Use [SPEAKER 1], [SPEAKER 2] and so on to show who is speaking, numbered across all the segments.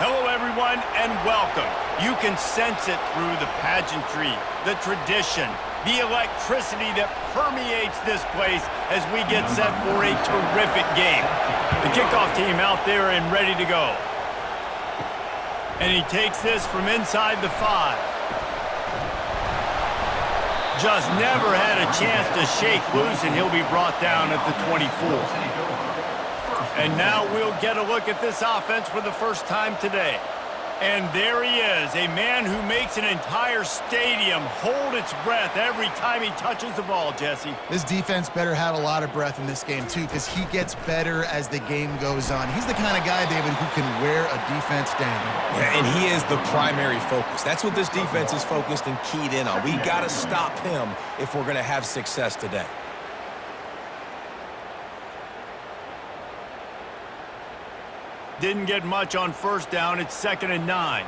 [SPEAKER 1] Hello, everyone, and welcome. You can sense it through the pageantry, the tradition, the electricity that permeates this place as we get set for a terrific game. The kickoff team out there and ready to go. And he takes this from inside the 5. Just never had a chance to shake loose, and he'll be brought down at the 24. And now we'll get a look at this offense for the first time today. And there he is, a man who makes an entire stadium hold its breath every time he touches the ball, Jesse.
[SPEAKER 2] This defense better have a lot of breath in this game, too, because he gets better as the game goes on. He's the kind of guy, David, who can wear a defense down.
[SPEAKER 3] Yeah, and he is the primary focus. That's what this defense is focused and keyed in on. We got to stop him if we're going to have success today.
[SPEAKER 1] Didn't get much on first down. It's 2nd and 9.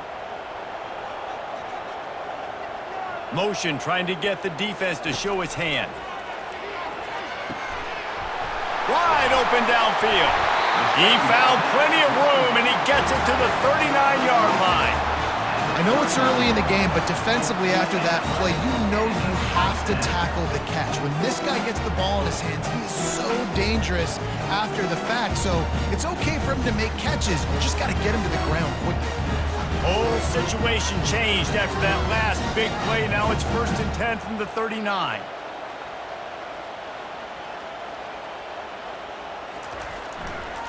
[SPEAKER 1] Motion trying to get the defense to show his hand. Wide open downfield. He found plenty of room, and he gets it to the 39-yard line.
[SPEAKER 2] I know it's early in the game, but defensively after that play, you know you have to tackle the catch. When this guy gets the ball in his hands, he is so dangerous after the fact. So it's okay for him to make catches. You just got to get him to the ground quickly.
[SPEAKER 1] Whole situation changed after that last big play. Now it's 1st and 10 from the 39.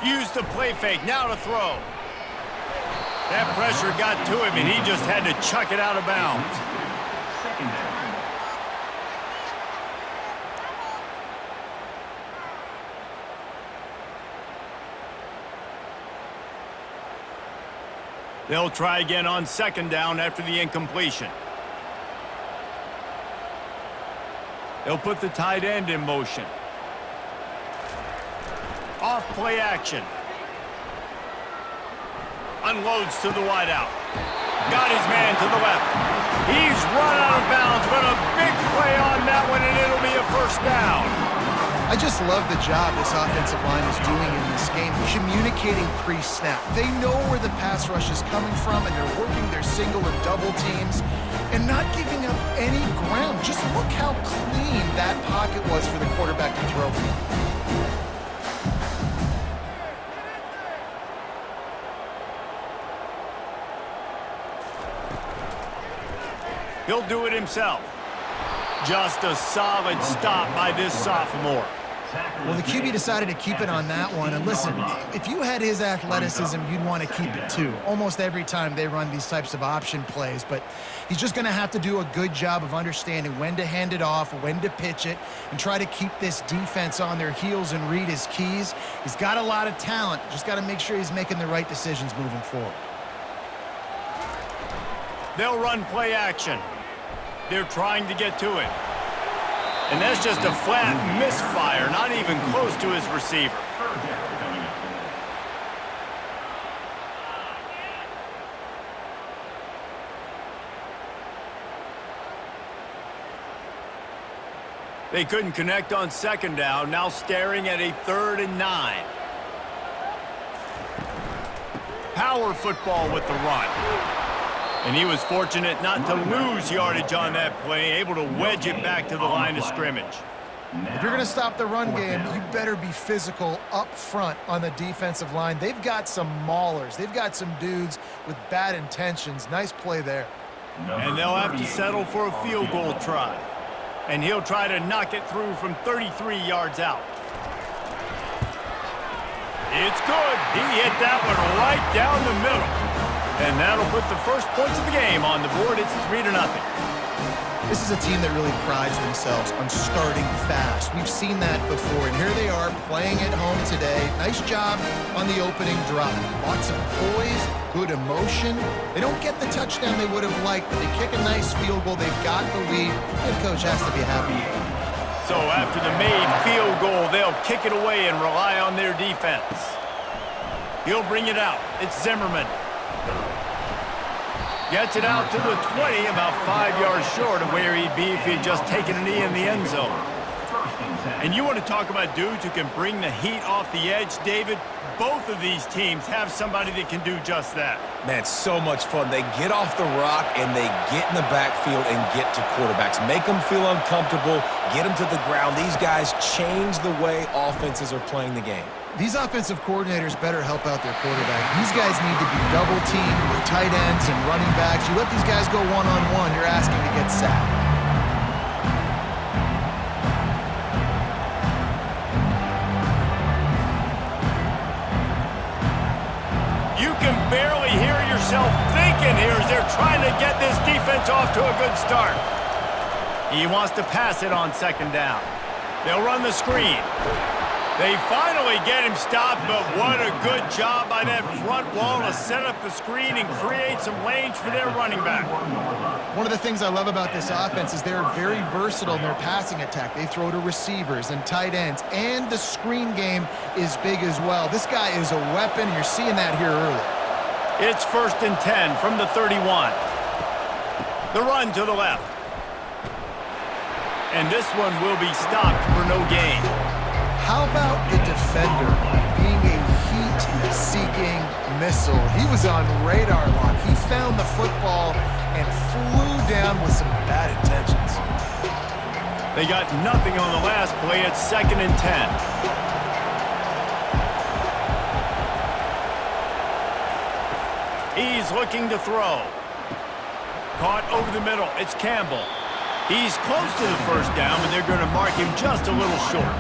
[SPEAKER 1] Use the play fake. Now to throw. That pressure got to him, and he just had to chuck it out of bounds. They'll try again on 2nd down after the incompletion. They'll put the tight end in motion. Off play action. Unloads to the wideout. Got his man to the left. He's run out of bounds, but a big play on that one, and it'll be a 1st down.
[SPEAKER 2] I just love the job this offensive line is doing in this game, communicating pre-snap. They know where the pass rush is coming from, and they're working their single and double teams and not giving up any ground. Just look how clean that pocket was for the quarterback to throw from.
[SPEAKER 1] He'll do it himself. Just a solid stop by this sophomore.
[SPEAKER 2] Well, the QB decided to keep it on that one. And listen, if you had his athleticism, you'd want to keep it too. Almost every time they run these types of option plays. But he's just going to have to do a good job of understanding when to hand it off, when to pitch it, and try to keep this defense on their heels and read his keys. He's got a lot of talent. Just got to make sure he's making the right decisions moving forward.
[SPEAKER 1] They'll run play action. They're trying to get to it. And that's just a flat misfire, not even close to his receiver. They couldn't connect on 2nd down, now staring at a 3rd and 9. Power football with the run. And he was fortunate not to lose yardage on that play, able to wedge it back to the line of scrimmage.
[SPEAKER 2] If you're going to stop the run game, you better be physical up front on the defensive line. They've got some maulers. They've got some dudes with bad intentions. Nice play there.
[SPEAKER 1] And they'll have to settle for a field goal try. And he'll try to knock it through from 33 yards out. It's good. He hit that one right down the middle. And that'll put the first points of the game on the board. It's 3-0.
[SPEAKER 2] This is a team that really prides themselves on starting fast. We've seen that before, and here they are playing at home today. Nice job on the opening drop. Lots of poise, good emotion. They don't get the touchdown they would have liked, but they kick a nice field goal. They've got the lead. Head coach has to be happy.
[SPEAKER 1] So after the made field goal, they'll kick it away and rely on their defense. He'll bring it out. It's Zimmerman. Gets it out to the 20, about 5 yards short of where he'd be if he'd just taken a knee in the end zone. And you want to talk about dudes who can bring the heat off the edge, David? both of these teams have somebody that can do just that.
[SPEAKER 3] Man, it's so much fun. They get off the rock and they get in the backfield and get to quarterbacks. Make them feel uncomfortable, get them to the ground. These guys change the way offenses are playing the game.
[SPEAKER 2] These offensive coordinators better help out their quarterback. These guys need to be double-teamed with tight ends and running backs. You let these guys go one-on-one, you're asking to get sacked.
[SPEAKER 1] You can barely hear yourself thinking here as they're trying to get this defense off to a good start. He wants to pass it on second down. They'll run the screen. They finally get him stopped, but what a good job by that front wall to set up the screen and create some lanes for their running back.
[SPEAKER 2] One of the things I love about this offense is they're very versatile in their passing attack. They throw to receivers and tight ends, and the screen game is big as well. This guy is a weapon. You're seeing that here early.
[SPEAKER 1] It's 1st and 10 from the 31. The run to the left. And this one will be stopped for no gain.
[SPEAKER 2] How about the defender being a heat-seeking missile? He was on radar lock. He found the football and flew down with some bad intentions.
[SPEAKER 1] They got nothing on the last play. It's 2nd and 10. He's looking to throw. Caught over the middle. It's Campbell. He's close to the first down, but they're going to mark him just a little short.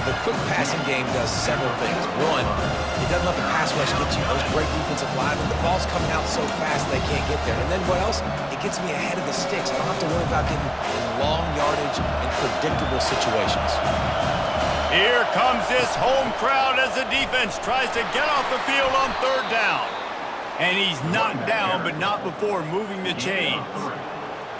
[SPEAKER 3] The quick passing game does several things. One, it doesn't let the pass rush get you. Those great defensive linemen, the ball's coming out so fast they can't get there. And then what else? It gets me ahead of the sticks. I don't have to worry about getting in long yardage and predictable situations.
[SPEAKER 1] Here comes this home crowd as the defense tries to get off the field on 3rd down. And he's knocked down, but not before moving the chains.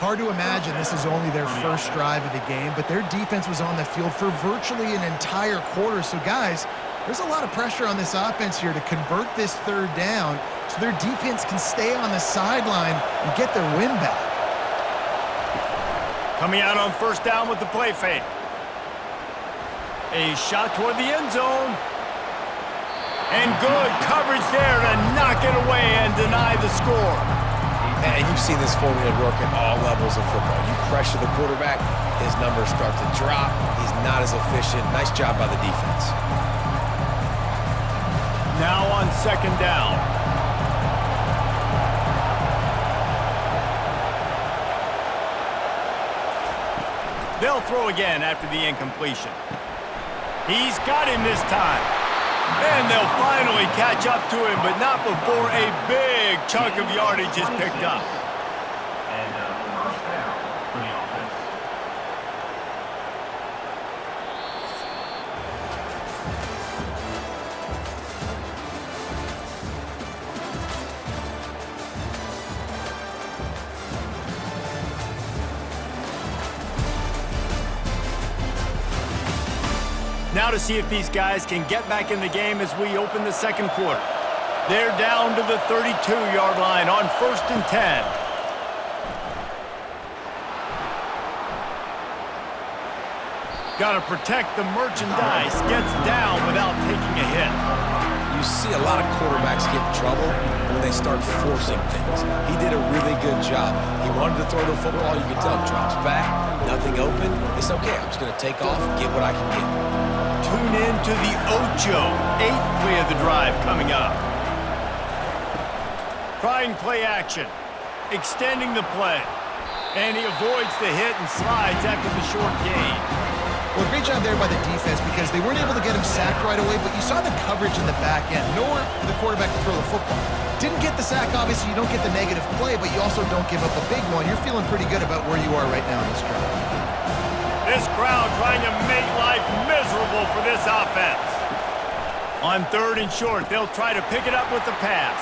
[SPEAKER 2] Hard to imagine this is only their first drive of the game, but their defense was on the field for virtually an entire quarter. So, guys, there's a lot of pressure on this offense here to convert this 3rd down so their defense can stay on the sideline and get their win back.
[SPEAKER 1] Coming out on 1st down with the play fake. A shot toward the end zone. And good coverage there to knock it away and deny the score.
[SPEAKER 3] And you've seen this formula work at all levels of football. You pressure the quarterback, his numbers start to drop. He's not as efficient. Nice job by the defense.
[SPEAKER 1] Now on 2nd down. They'll throw again after the incompletion. He's got him this time. And they'll finally catch up to him, but not before a big chunk of yardage is picked up.
[SPEAKER 4] And first down for the offense.
[SPEAKER 1] Now to see if these guys can get back in the game as we open the 2nd quarter. They're down to the 32-yard line on 1st and 10. Got to protect the merchandise. Gets down without taking a hit.
[SPEAKER 3] You see a lot of quarterbacks get in trouble when they start forcing things. He did a really good job. He wanted to throw the football. You can tell him drops back, nothing open. It's okay. I'm just going to take off, get what I can get.
[SPEAKER 1] Tune in to the Ocho, 8th play of the drive coming up. Trying play action, extending the play, and he avoids the hit and slides after the short gain.
[SPEAKER 2] Well, great job there by the defense because they weren't able to get him sacked right away, but you saw the coverage in the back end. Nowhere for the quarterback to throw the football. Didn't get the sack, obviously. You don't get the negative play, but you also don't give up a big one. You're feeling pretty good about where you are right now in this drive.
[SPEAKER 1] This crowd trying to make life miserable for this offense. On 3rd and short, they'll try to pick it up with the pass.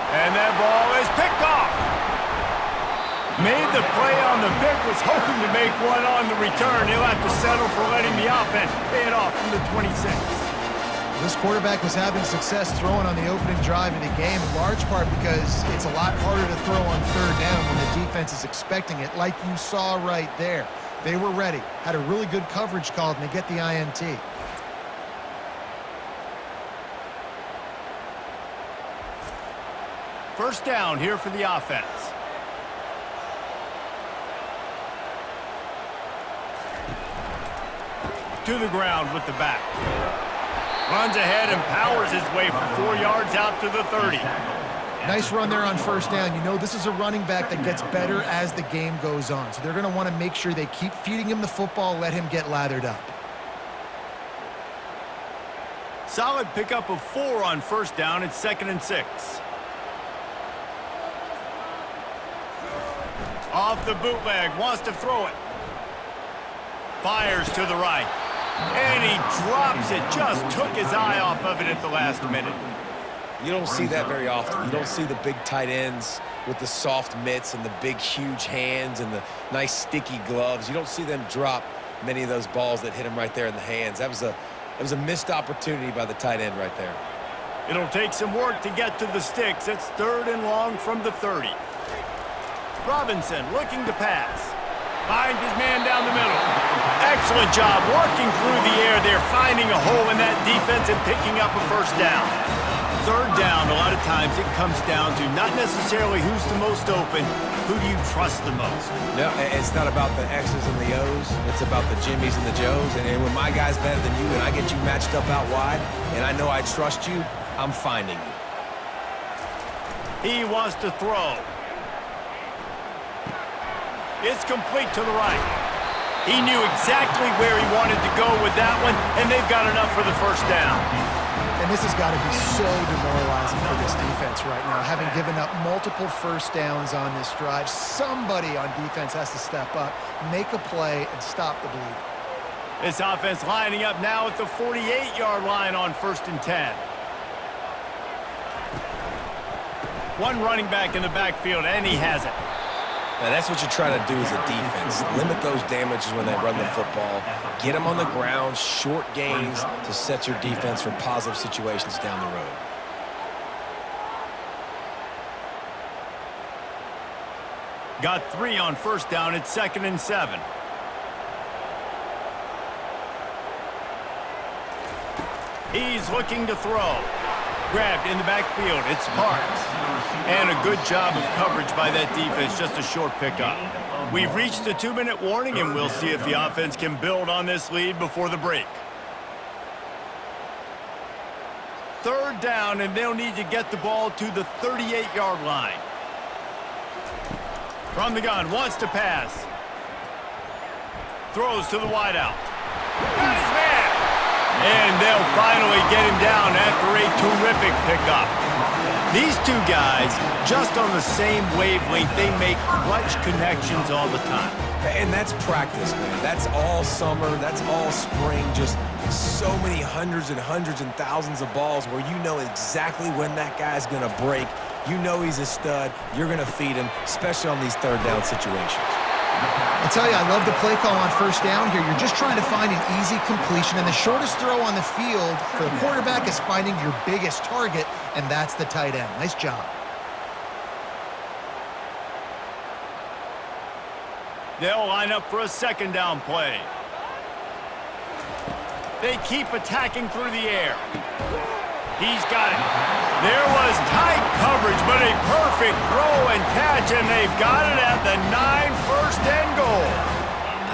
[SPEAKER 1] And that ball is picked off. Made the play on the pick, was hoping to make one on the return. He'll have to settle for letting the offense pay it off from the 26.
[SPEAKER 2] This quarterback was having success throwing on the opening drive of the game, in large part because it's a lot harder to throw on 3rd down when the defense is expecting it, like you saw right there. They were ready, had a really good coverage called, and they get the INT.
[SPEAKER 1] First down here for the offense. To the ground with the back. Runs ahead and powers his way for 4 yards out to the 30.
[SPEAKER 2] Nice run there on first down. You know this is a running back that gets better as the game goes on. So they're going to want to make sure they keep feeding him the football, let him get lathered up.
[SPEAKER 1] Solid pickup of 4 on first down. It's 2nd and 6. Off the bootleg, wants to throw it. Fires to the right. And he drops it. Just took his eye off of it at the last minute.
[SPEAKER 3] You don't see that very often. You don't see the big tight ends with the soft mitts and the big, huge hands and the nice, sticky gloves. You don't see them drop many of those balls that hit him right there in the hands. That was a missed opportunity by the tight end right there.
[SPEAKER 1] It'll take some work to get to the sticks. It's 3rd and long from the 30. Robinson looking to pass. Finds his man down the middle. Excellent job working through the air there, finding a hole in that defense and picking up a first down. 3rd down, a lot of times it comes down to not necessarily who's the most open, who do you trust the most?
[SPEAKER 3] No, it's not about the X's and the O's. It's about the Jimmies and the Joes. And when my guy's better than you and I get you matched up out wide and I know I trust you, I'm finding you.
[SPEAKER 1] He wants to throw. It's complete to the right. He knew exactly where he wanted to go with that one, and they've got enough for the first down.
[SPEAKER 2] And this has got to be so demoralizing for this defense right now. Having given up multiple first downs on this drive, somebody on defense has to step up, make a play, and stop the bleeding.
[SPEAKER 1] This offense lining up now at the 48-yard line on 1st and 10. One running back in the backfield, and he has it.
[SPEAKER 3] Now, that's what you're trying to do as a defense. Limit those damages when they run the football. Get them on the ground, short gains to set your defense for positive situations down the road.
[SPEAKER 1] Got 3 on first down. It's 2nd and 7. He's looking to throw. Grabbed in the backfield. It's Parks. And a good job of coverage by that defense. Just a short pickup. We've reached the 2-minute warning, and we'll see if the offense can build on this lead before the break. 3rd down, and they'll need to get the ball to the 38-yard line. From the gun, wants to pass. Throws to the wideout. Got his man! And they'll finally get him down after a terrific pickup. These two guys, just on the same wavelength, they make clutch connections all the time.
[SPEAKER 3] And that's practice, man. That's all summer. That's all spring. Just so many hundreds and thousands of balls where you know exactly when that guy's going to break. You know he's a stud. You're going to feed him, especially on these 3rd down situations.
[SPEAKER 2] I tell you, I love the play call on first down here. You're just trying to find an easy completion, and the shortest throw on the field for the quarterback is finding your biggest target, and that's the tight end. Nice job.
[SPEAKER 1] They'll line up for a 2nd down play. They keep attacking through the air. He's got it. There was tight coverage, but a perfect throw and catch, and they've got it at the 9, 1st and goal.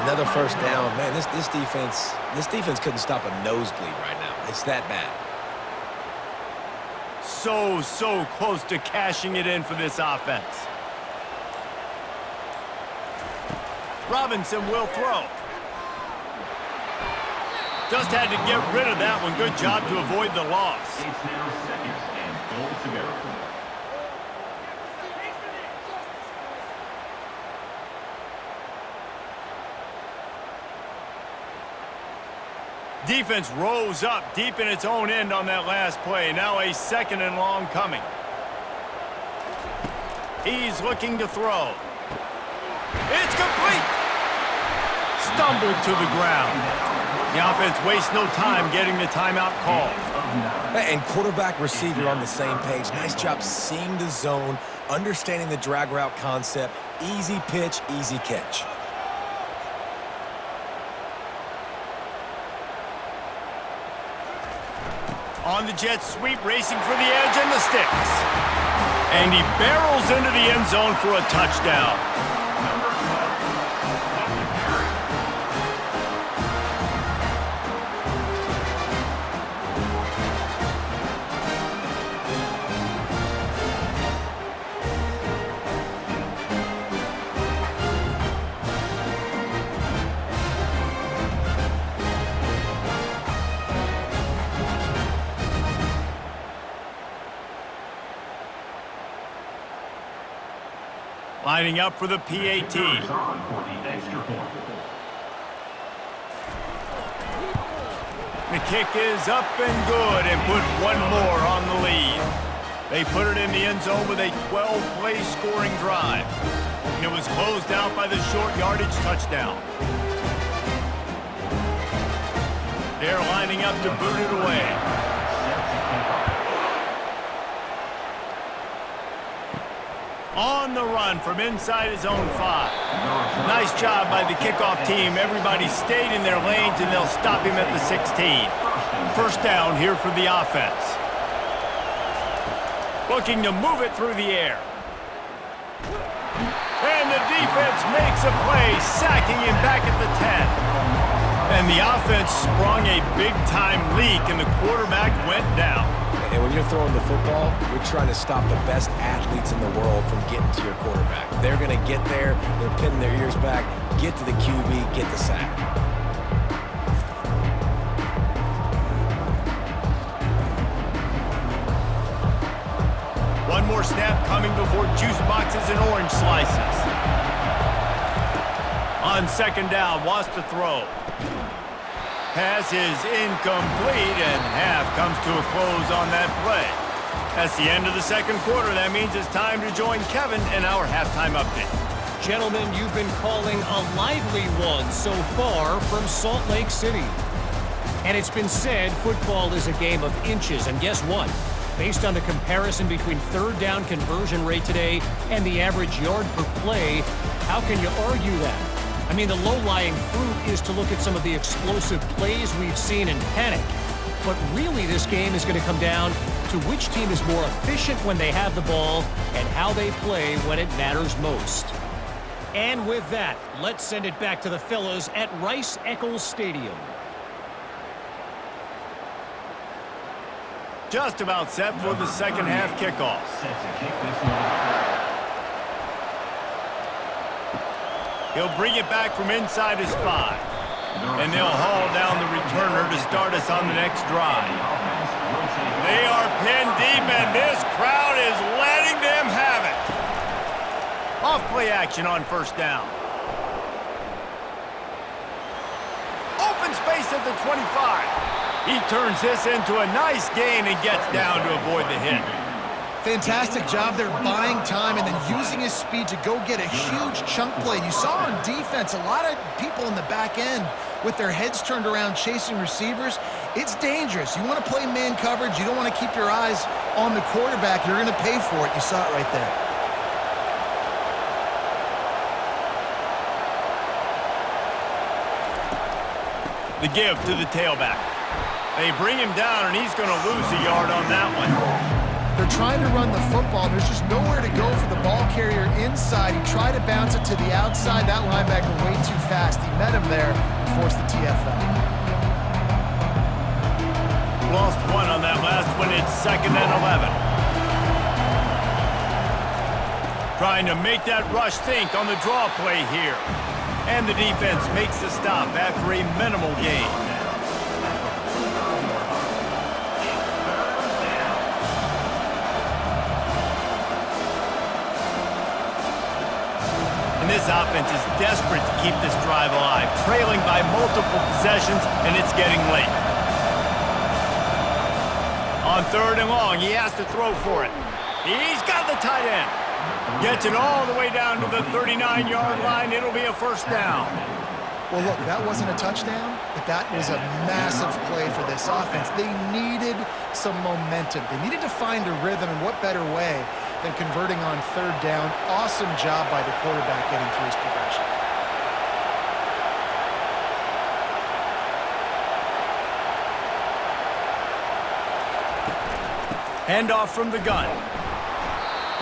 [SPEAKER 3] Another first down. Man, this defense couldn't stop a nosebleed right now. It's that bad.
[SPEAKER 1] So close to cashing it in for this offense. Robinson will throw. Just had to get rid of that one. Good job to avoid the loss.
[SPEAKER 4] It's now 2nd and goal to go.
[SPEAKER 1] Defense rose up deep in its own end on that last play. Now a 2nd and long coming. He's looking to throw. It's complete. Stumbled to the ground. The offense wastes no time getting the timeout call.
[SPEAKER 3] And quarterback receiver on the same page. Nice job seeing the zone, understanding the drag route concept. Easy pitch, easy catch.
[SPEAKER 1] On the jet sweep, racing for the edge and the sticks. And he barrels into the end zone for a touchdown. Lining up for the PAT.
[SPEAKER 4] Runners on for the extra point.
[SPEAKER 1] The kick is up and good and put one more on the lead. They put it in the end zone with a 12-play scoring drive. And it was closed out by the short yardage touchdown. They're lining up to boot it away. On the run from inside his own 5. Nice job by the kickoff team. Everybody stayed in their lanes, and they'll stop him at the 16. First down here for the offense. Looking to move it through the air. And the defense makes a play, sacking him back at the 10. And the offense sprung a big-time leak, and the quarterback went down.
[SPEAKER 3] And when you're throwing the football, you're trying to stop the best athletes in the world from getting to your quarterback. They're going to get there. They're pinning their ears back, get to the QB, get the sack.
[SPEAKER 1] One more snap coming before juice boxes and orange slices. On second down, wants to throw. Pass is incomplete, and half comes to a close on that play. That's the end of the second quarter. That means it's time to join Kevin in our halftime update.
[SPEAKER 5] Gentlemen, you've been calling a lively one so far from Salt Lake City. And it's been said football is a game of inches, and guess what? Based on the comparison between third down conversion rate today and the average yard per play, how can you argue that? I mean, the low-lying fruit is to look at some of the explosive plays we've seen in panic. But really, this game is going to come down to which team is more efficient when they have the ball and how they play when it matters most. And with that, let's send it back to the fellas at Rice-Eccles Stadium.
[SPEAKER 1] Just about set for the second half kickoff.
[SPEAKER 4] Set to kick this one.
[SPEAKER 1] He'll bring it back from inside his 5. And they'll haul down the returner to start us on the next drive. They are pinned deep, and this crowd is letting them have it. Off play action on first down. Open space at the 25. He turns this into a nice gain and gets down to avoid the hit.
[SPEAKER 2] Fantastic job there buying time and then using his speed to go get a huge chunk play. You saw on defense a lot of people in the back end with their heads turned around chasing receivers. It's dangerous. You want to play man coverage. You don't want to keep your eyes on the quarterback. You're going to pay for it. You saw it right there.
[SPEAKER 1] The give to the tailback. They bring him down, and he's going to lose a yard on that one.
[SPEAKER 2] They're trying to run the football. There's just nowhere to go for the ball carrier inside. He tried to bounce it to the outside. That linebacker way too fast. He met him there and forced the TFL.
[SPEAKER 1] Lost one on that last one. It's 2nd and 11. Trying to make that rush think on the draw play here. And the defense makes the stop after a minimal gain. And this offense is desperate to keep this drive alive, trailing by multiple possessions, and it's getting late. On 3rd and long, he has to throw for it. He's got the tight end. Gets it all the way down to the 39-yard line. It'll be a first down.
[SPEAKER 2] Well, look, that wasn't a touchdown, but that was a massive play for this offense. They needed some momentum. They needed to find a rhythm, and what better way than converting on 3rd down. Awesome job by the quarterback getting through his progression.
[SPEAKER 1] Handoff from the gun.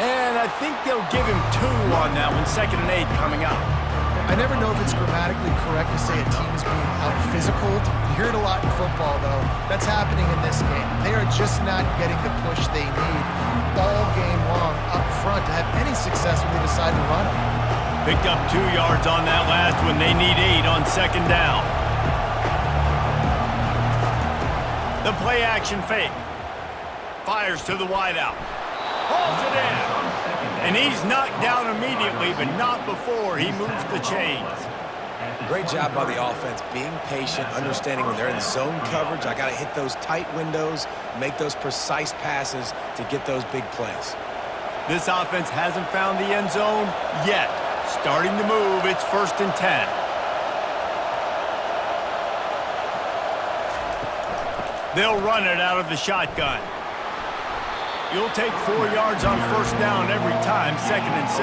[SPEAKER 1] And I think they'll give him 2 on that one, 2nd and 8 coming up.
[SPEAKER 2] I never know if it's grammatically correct to say a team is being out-physicaled. You hear it a lot in football, though. That's happening in this game. They are just not getting the push they need all game long up front to have any success when they decide to run it.
[SPEAKER 1] Picked up 2 yards on that last one. They need 8 on 2nd down. The play-action fake. Fires to the wideout. Hauls it in. And he's knocked down immediately, but not before he moves the chains.
[SPEAKER 3] Great job by the offense, being patient, understanding when they're in zone coverage, I got to hit those tight windows, make those precise passes to get those big plays.
[SPEAKER 1] This offense hasn't found the end zone yet. Starting to move, it's 1st and 10. They'll run it out of the shotgun. You'll take 4 yards on 1st down every time, 2nd and 6.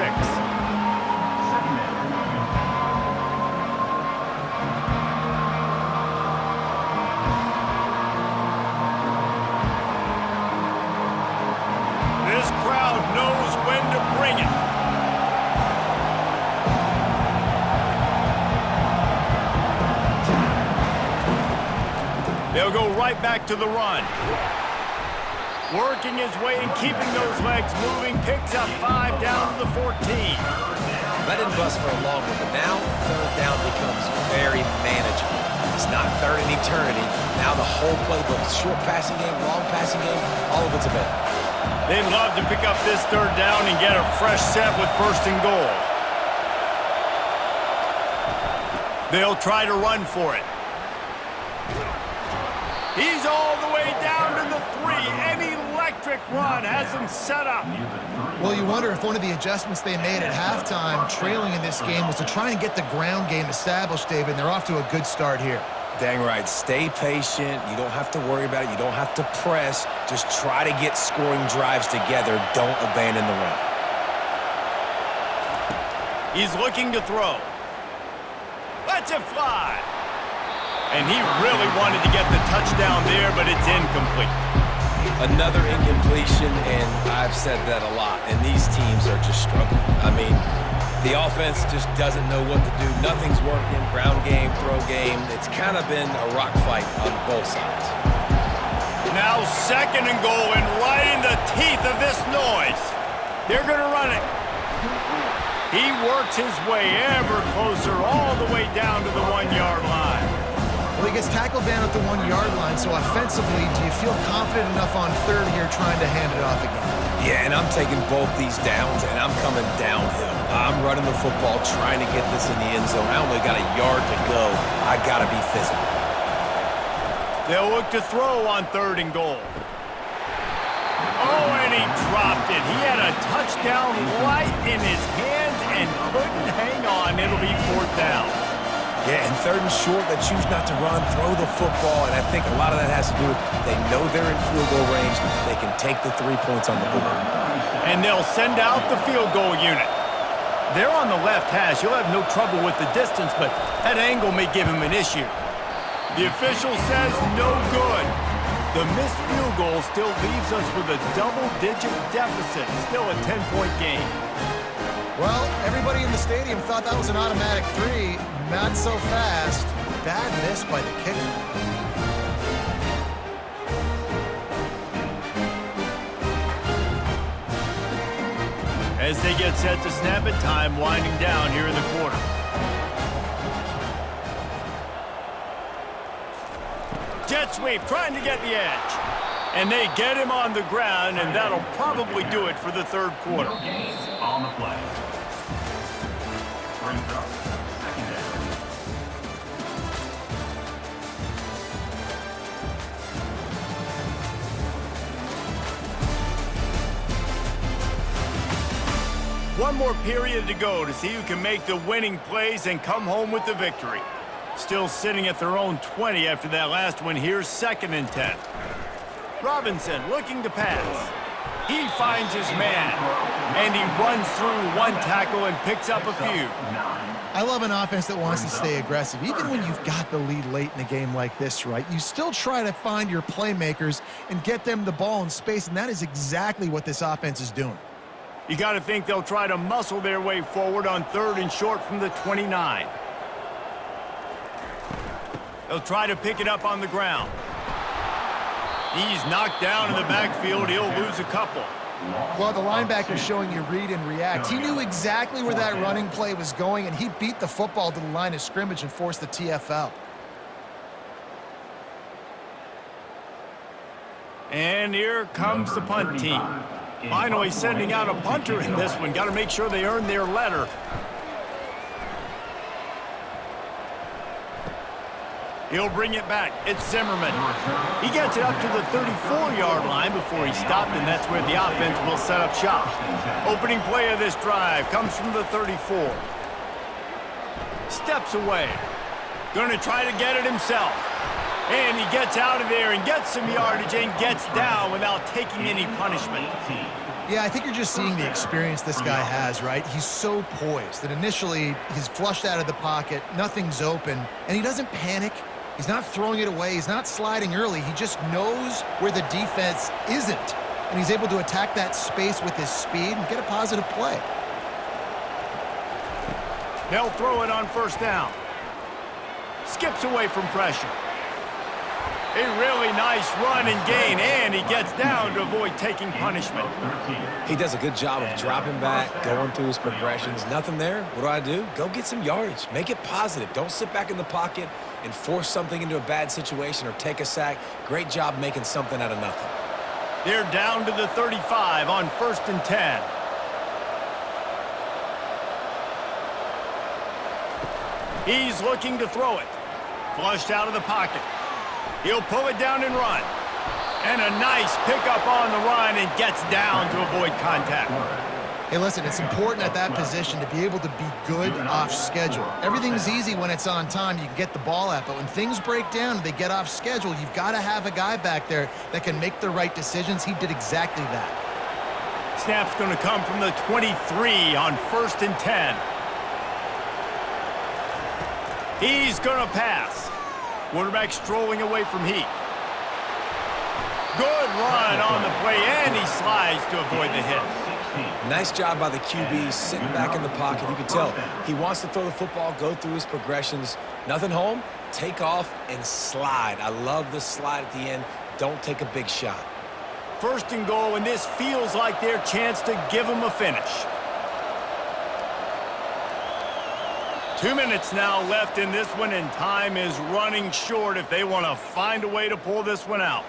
[SPEAKER 1] This crowd knows when to bring it. They'll go right back to the run. Working his way and keeping those legs moving, picks up 5 down to the 14.
[SPEAKER 3] That didn't bust for a long one, but now 3rd down becomes very manageable. It's not 3rd and eternity. Now the whole playbook, short passing game, long passing game, all of it's available.
[SPEAKER 1] They'd love to pick up this 3rd down and get a fresh set with 1st and goal. They'll try to run for it. He's all the way down to the 3. An electric run has him set up.
[SPEAKER 2] Well, you wonder if one of the adjustments they made at halftime, trailing in this game, was to try and get the ground game established, David. They're off to a good start here.
[SPEAKER 3] Dang right. Stay patient. You don't have to worry about it. You don't have to press. Just try to get scoring drives together. Don't abandon the run.
[SPEAKER 1] He's looking to throw. Lets it fly. And he really wanted to get the touchdown there, but it's incomplete.
[SPEAKER 3] Another incompletion, and I've said that a lot, and these teams are just struggling. I mean, the offense just doesn't know what to do. Nothing's working. Ground game, throw game. It's kind of been a rock fight on both sides.
[SPEAKER 1] Now 2nd and goal, and right in the teeth of this noise. They're going to run it. He works his way ever closer all the way down to the 1-yard line.
[SPEAKER 2] Well, he gets tackled down at the 1-yard line, so offensively, do you feel confident enough on 3rd here trying to hand it off again?
[SPEAKER 3] Yeah, and I'm taking both these downs, and I'm coming downhill. I'm running the football, trying to get this in the end zone. I only got a yard to go. I got to be physical.
[SPEAKER 1] They'll look to throw on 3rd and goal. Oh, and he dropped it. He had a touchdown right in his hands and couldn't hang on. It'll be 4th down.
[SPEAKER 3] Yeah, and 3rd and short, they choose not to run, throw the football, and I think a lot of that has to do with they know they're in field goal range. They can take the 3 points on the board.
[SPEAKER 1] And they'll send out the field goal unit. They're on the left hash. You'll have no trouble with the distance, but that angle may give him an issue. The official says no good. The missed field goal still leaves us with a double-digit deficit, still a 10-point game.
[SPEAKER 2] Well, everybody in the stadium thought that was an automatic 3. Not so fast. Bad miss by the kicker.
[SPEAKER 1] As they get set to snap it, time winding down here in the quarter. Jet sweep, trying to get the edge. And they get him on the ground, and that'll probably do it for the 3rd quarter.
[SPEAKER 4] On the play. Brings up 2nd down.
[SPEAKER 1] One more period to go to see who can make the winning plays and come home with the victory. Still sitting at their own 20 after that last one. Here's 2nd and 10. Robinson looking to pass. He finds his man, and he runs through 1 tackle and picks up a few.
[SPEAKER 2] I love an offense that wants to stay aggressive. Even when you've got the lead late in a game like this, right, you still try to find your playmakers and get them the ball in space, and that is exactly what this offense is doing.
[SPEAKER 1] You got to think they'll try to muscle their way forward on 3rd and short from the 29. They'll try to pick it up on the ground. He's knocked down in the backfield. He'll lose a couple.
[SPEAKER 2] Well, the linebacker's showing you read and react. He knew exactly where that running play was going, and he beat the football to the line of scrimmage and forced the TFL.
[SPEAKER 1] And here comes the punt team. Finally sending out a punter in this one. Got to make sure they earn their letter. He'll bring it back. It's Zimmerman. He gets it up to the 34-yard line before he stopped, and that's where the offense will set up shop. Opening play of this drive comes from the 34. Steps away. Going to try to get it himself. And he gets out of there and gets some yardage and gets down without taking any punishment.
[SPEAKER 2] Yeah, I think you're just seeing the experience this guy has, right? He's so poised that initially he's flushed out of the pocket, nothing's open, and he doesn't panic. He's not throwing it away. He's not sliding early. He just knows where the defense isn't, and he's able to attack that space with his speed and get a positive play.
[SPEAKER 1] They'll throw it on 1st down. Skips away from pressure. A really nice run and gain, and he gets down to avoid taking punishment.
[SPEAKER 3] He does a good job of dropping back, going through his progressions. Nothing there. What do? Go get some yardage. Make it positive. Don't sit back in the pocket and force something into a bad situation or take a sack. Great job making something out of nothing.
[SPEAKER 1] They're down to the 35 on 1st and 10. He's looking to throw it. Flushed out of the pocket. He'll pull it down and run. And a nice pickup on the run and gets down to avoid contact.
[SPEAKER 2] Hey, listen, it's important at that position to be able to be good off schedule. Everything's easy when it's on time. You can get the ball out, but when things break down and they get off schedule, you've got to have a guy back there that can make the right decisions. He did exactly that.
[SPEAKER 1] Snap's going to come from the 23 on 1st and 10. He's going to pass. Quarterback strolling away from heat. Good run on the play, and he slides to avoid the hit.
[SPEAKER 3] Nice job by the QB sitting back in the pocket. You can tell he wants to throw the football, go through his progressions. Nothing home, take off and slide. I love the slide at the end. Don't take a big shot.
[SPEAKER 1] 1st and goal, and this feels like their chance to give him a finish. 2 minutes now left in this one, and time is running short if they want to find a way to pull this one out.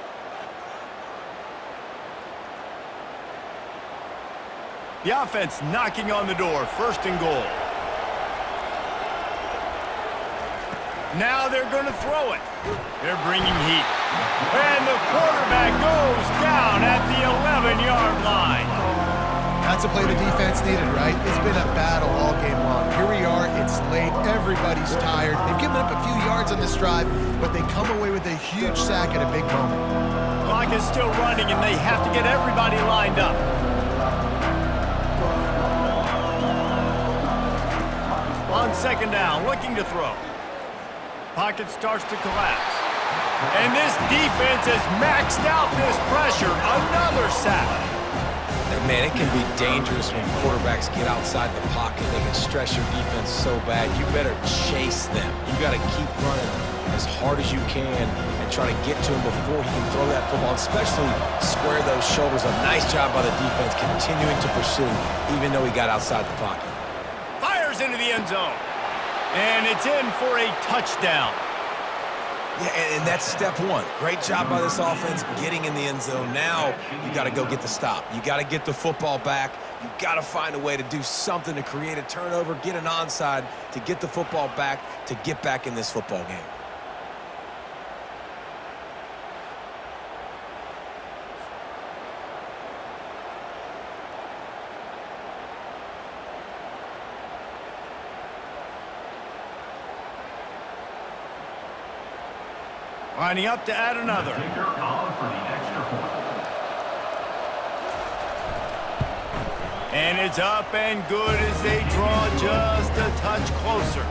[SPEAKER 1] The offense knocking on the door, 1st and goal. Now they're going to throw it. They're bringing heat. And the quarterback goes down at the 11-yard line.
[SPEAKER 2] That's a play the defense needed, right? It's been a battle all game long. Here we are. It's late. Everybody's tired. They've given up a few yards on this drive, but they come away with a huge sack at a big moment.
[SPEAKER 1] Clock is still running, and they have to get everybody lined up. On 2nd down, looking to throw. Pocket starts to collapse. And this defense has maxed out this pressure. Another sack.
[SPEAKER 3] And man, it can be dangerous when quarterbacks get outside the pocket. They can stress your defense so bad. You better chase them. You got to keep running as hard as you can and try to get to him before he can throw that football, especially square those shoulders. A nice job by the defense continuing to pursue even though he got outside the pocket.
[SPEAKER 1] Fires into the end zone. And it's in for a touchdown.
[SPEAKER 3] Yeah, and that's step one. Great job by this offense getting in the end zone. Now you got to go get the stop. You got to get the football back. You got to find a way to do something to create a turnover, get an onside, to get the football back, to get back in this football game.
[SPEAKER 1] Lining up to add another. And it's up and good as they draw just a touch closer.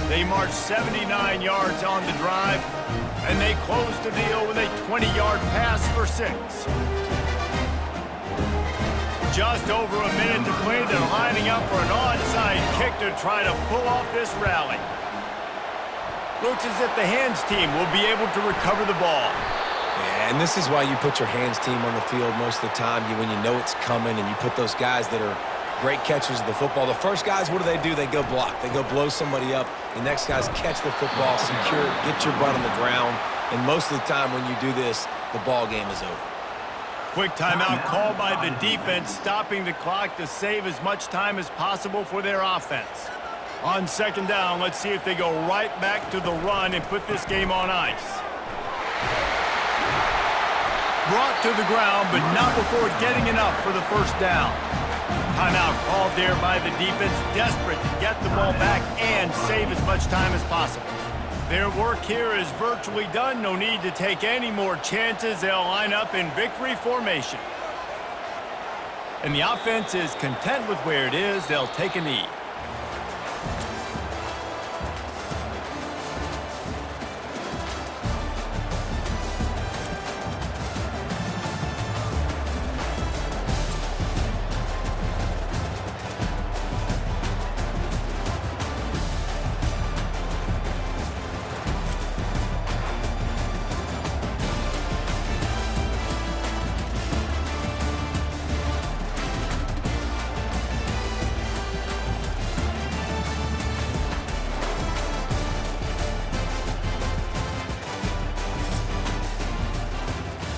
[SPEAKER 1] They march 79 yards on the drive, and they close the deal with a 20-yard pass for 6. just over a minute to play. They're lining up for an onside kick to try to pull off this rally. Looks as if the hands team will be able to recover the ball.
[SPEAKER 3] Yeah, and this is why you put your hands team on the field most of the time. When you know it's coming and you put those guys that are great catchers of the football. The first guys, what do? They go block. They go blow somebody up. The next guys catch the football, secure it, get your butt on the ground. And most of the time when you do this, the ball game is over.
[SPEAKER 1] Quick timeout called by the defense, stopping the clock to save as much time as possible for their offense. On second down, let's see if they go right back to the run and put this game on ice. Brought to the ground, but not before getting enough for the first down. Timeout called there by the defense, desperate to get the ball back and save as much time as possible. Their work here is virtually done. No need to take any more chances. They'll line up in victory formation. And the offense is content with where it is. They'll take a knee.